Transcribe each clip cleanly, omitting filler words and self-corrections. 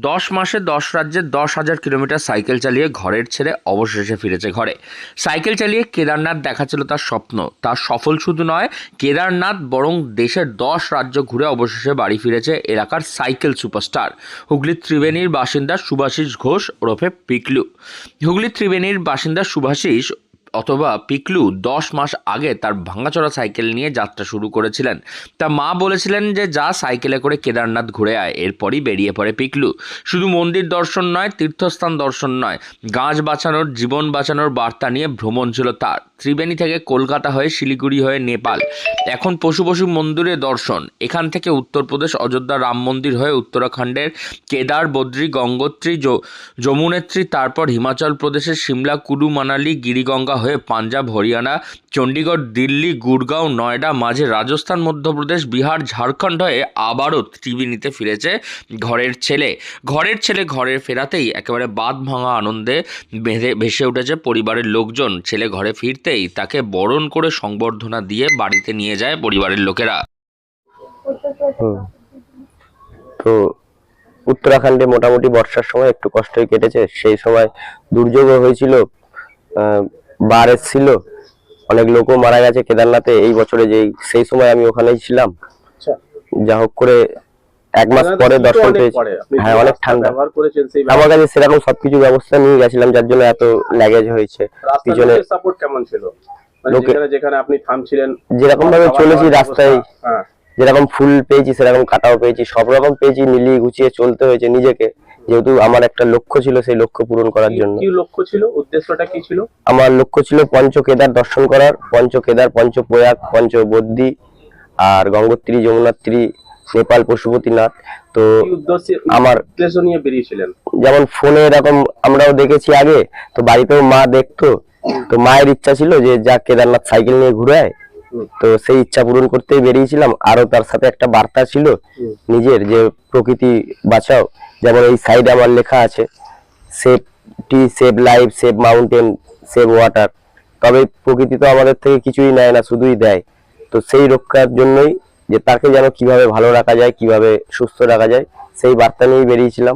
10 মাসে 10 রাজ্যে 10,000 kilometre cycle চালিয়ে ঘরের ছেড়ে অবশেষে ফিরেছে ঘরে। সাইকেল চালিয়ে কেদারনাথ দেখা ছিল তার স্বপ্ন। তার সফল শুধু নয় কেদারনাথ, বরং দেশের 10 রাজ্য ঘুরে অবশেষে বাড়ি ফিরেছে এলাকার সাইকেল সুপারস্টার হুগলির ত্রিবেণীর বাসিন্দা শুভাশিস ঘোষ ওরফে পিকলু। হুগলির ত্রিবেণীর বাসিন্দা শুভাশিস অথবা পিকলু 10 মাস আগে তার ভাঙাচোরা সাইকেল নিয়ে যাত্রা শুরু করেছিলেন। তার মা বলেছিলেন যে যা সাইকেলে করে কেদারনাথ ঘুরে আয়। এরপরই বেরিয়ে পড়ে পিকলু। শুধু মন্দির দর্শন নয়, তীর্থস্থান দর্শন নয়, গাছ বাঁচানোর, জীবন বাঁচানোর বার্তা নিয়ে ভ্রমণ ছিল তার। ত্রিবেণী থেকে কলকাতা হয়ে শিলিগুড়ি হয়ে নেপাল, এখন পশু মন্দিরে দর্শন। এখান থেকে উত্তরপ্রদেশ অযোধ্যা রাম মন্দির হয়ে উত্তরাখণ্ডের কেদার, বদ্রী, গঙ্গোত্রী, যমুনেত্রী, তারপর হিমাচল প্রদেশের সিমলা, কুলু, মানালি, গিরিগঙ্গা হয়ে পাঞ্জাব, হরিয়ানা, চণ্ডীগড়, দিল্লি, গুড়গাঁও, নয়ডা, মাঝে রাজস্থান, মধ্যপ্রদেশ, বিহার, ঝাড়খণ্ড হয়ে আবারও ত্রিবেণীতে ফিরেছে ঘরের ছেলে। ঘরে ফেরাতেই একেবারে বাঁধ ভাঙা আনন্দে ভেসে উঠেছে পরিবারের লোকজন। ছেলে ঘরে ফিরতেই তাকে বরণ করে সংবর্ধনা দিয়ে বাড়িতে নিয়ে যায় পরিবারের লোকেরা। তো উত্তরাখণ্ডে মোটামুটি বর্ষার সময় একটু কষ্টই কেটেছে। সেই সময় দুর্যোগও হয়েছিল, বাড় এসেছিল, অনেক লোকও মারা গেছে কেদারনাথে এই বছরে। সেই সময় আমি ওখানেই ছিলাম। যা হোক করে 1 মাস পরে দর্শন পেয়েছি। হ্যাঁ, অনেক ঠান্ডা। আমার কাছে সেরকম সবকিছু ব্যবস্থা নিয়ে গেছিলাম, যার জন্য এত ল্যাগেজ হয়েছে। পিছনে সাপোর্ট কেমন ছিল? যেখানে আপনি থামছিলেন, যেরকম ভাবে চলেছি রাস্তায়, যেরকম ফুল পেয়েছি সেরকম কাটাও পেয়েছি, সব রকম পেয়েছি। মিলিয়ে গুছিয়ে চলতে হয়েছে নিজেকে, যেহেতু আমার একটা লক্ষ্য ছিল, সেই লক্ষ্য পূরণ করার জন্য। কি লক্ষ্য ছিল? উদ্দেশ্যটা কি ছিল? আমার লক্ষ্য ছিল পঞ্চকেদার দর্শন করার। পঞ্চকেদার, পঞ্চপ্রয়াগ, পঞ্চবদ্রী আর গঙ্গোত্রী, যমুনাত্রী, নেপাল, পশুপতিনাথ। তো আমার উদ্দেশ্য নিয়ে বেরিয়েছিলেন। যেমন ফোনে এরকম আমরাও দেখেছি আগে, তো বাড়িতেও মা দেখতো। তো মায়ের ইচ্ছা ছিল যে যা কেদারনাথ সাইকেল নিয়ে ঘুরে আয়। তো সেই ইচ্ছা পূরণ করতেই বেরিয়েছিলাম। আরো তার সাথে একটা বার্তা ছিল নিজের, যে প্রকৃতি বাঁচাও। যেমন এই সাইডে আমার লেখা আছে, save tree, save life, save mountain, save water. তবে প্রকৃতি তো আমাদের থেকে কিছুই নেয় না, শুধুই দেয়। তো সেই রক্ষার জন্যই, যে তাকে যেন কিভাবে ভালো রাখা যায়, কিভাবে সুস্থ রাখা যায়, সেই বার্তা নিয়েই বেরিয়েছিলাম।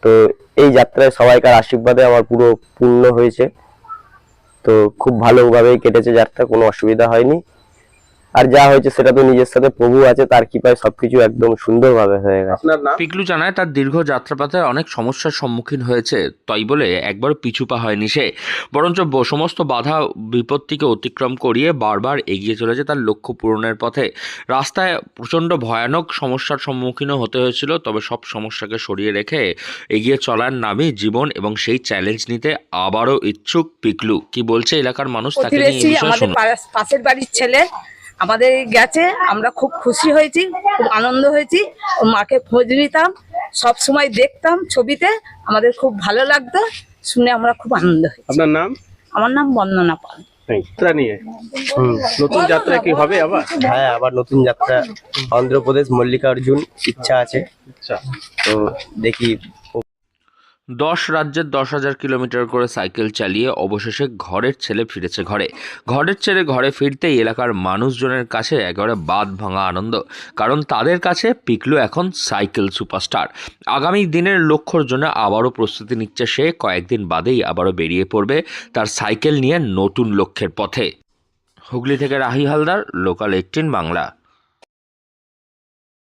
তো এই যাত্রায় সবাইকার আশীর্বাদে আমার পুরো পূর্ণ হয়েছে। তো খুব ভালোভাবেই কেটেছে যাত্রা, কোনো অসুবিধা হয়নি। আর যা হয়েছে সেটা তো নিজের সাথে প্রভু আছে, তার কৃপায় সবকিছু একদম সুন্দরভাবে হয়ে গেছে। পিকলু জানায় তার দীর্ঘ যাত্রাপথে অনেক সমস্যার সম্মুখীন হয়েছে, তাই বলে একবার পিছু পা হয়নি সে, বরঞ্চ সমস্ত বাধা বিপত্তিকে অতিক্রম করিয়ে বারবার এগিয়ে চলেছে তার লক্ষ্য পূরণের পথে। রাস্তায় প্রচণ্ড ভয়ানক সমস্যার সম্মুখীনও হতে হয়েছিল, তবে সব সমস্যাকে সরিয়ে রেখে এগিয়ে চলার নামই জীবন, এবং সেই চ্যালেঞ্জ নিতে আবারও ইচ্ছুক পিকলু। কি বলছে এলাকার মানুষ তাকে নিয়ে এই বিষয়ে শুনুন। পাশের বাড়ির ছেলে আমাদের গেছে, আমরা খুব খুশি হয়েছি, খুব আনন্দ হয়েছি। ওর মাকে খোঁজ নিতাম, সব সময় দেখতাম ছবিতে, আমাদের খুব ভালো লাগতো শুনে, আমরা খুব আনন্দ হয়েছি। আপনার নাম? আমার নাম বন্দনা পাল। নিয়ে নতুন যাত্রা কি হবে আবার? হ্যাঁ, আবার নতুন যাত্রা অন্ধ্রপ্রদেশ, মল্লিকার্জুন ইচ্ছা আছে। তো দেখি। 10 রাজ্যের 10,000 কিলোমিটার করে সাইকেল চালিয়ে অবশেষে ঘরের ছেলে ফিরেছে ঘরের ছেলে ঘরে ফিরতেই এলাকার মানুষজনের কাছে একেবারে বাঁধ ভাঙা আনন্দ, কারণ তাদের কাছে পিকলু এখন সাইকেল সুপারস্টার। আগামী দিনের লক্ষ্যর জন্য আবারও প্রস্তুতি নিচ্ছে সে। কয়েকদিন বাদেই আবারও বেরিয়ে পড়বে তার সাইকেল নিয়ে নতুন লক্ষ্যের পথে। হুগলি থেকে রাহি হালদার, লোকাল 18 বাংলা।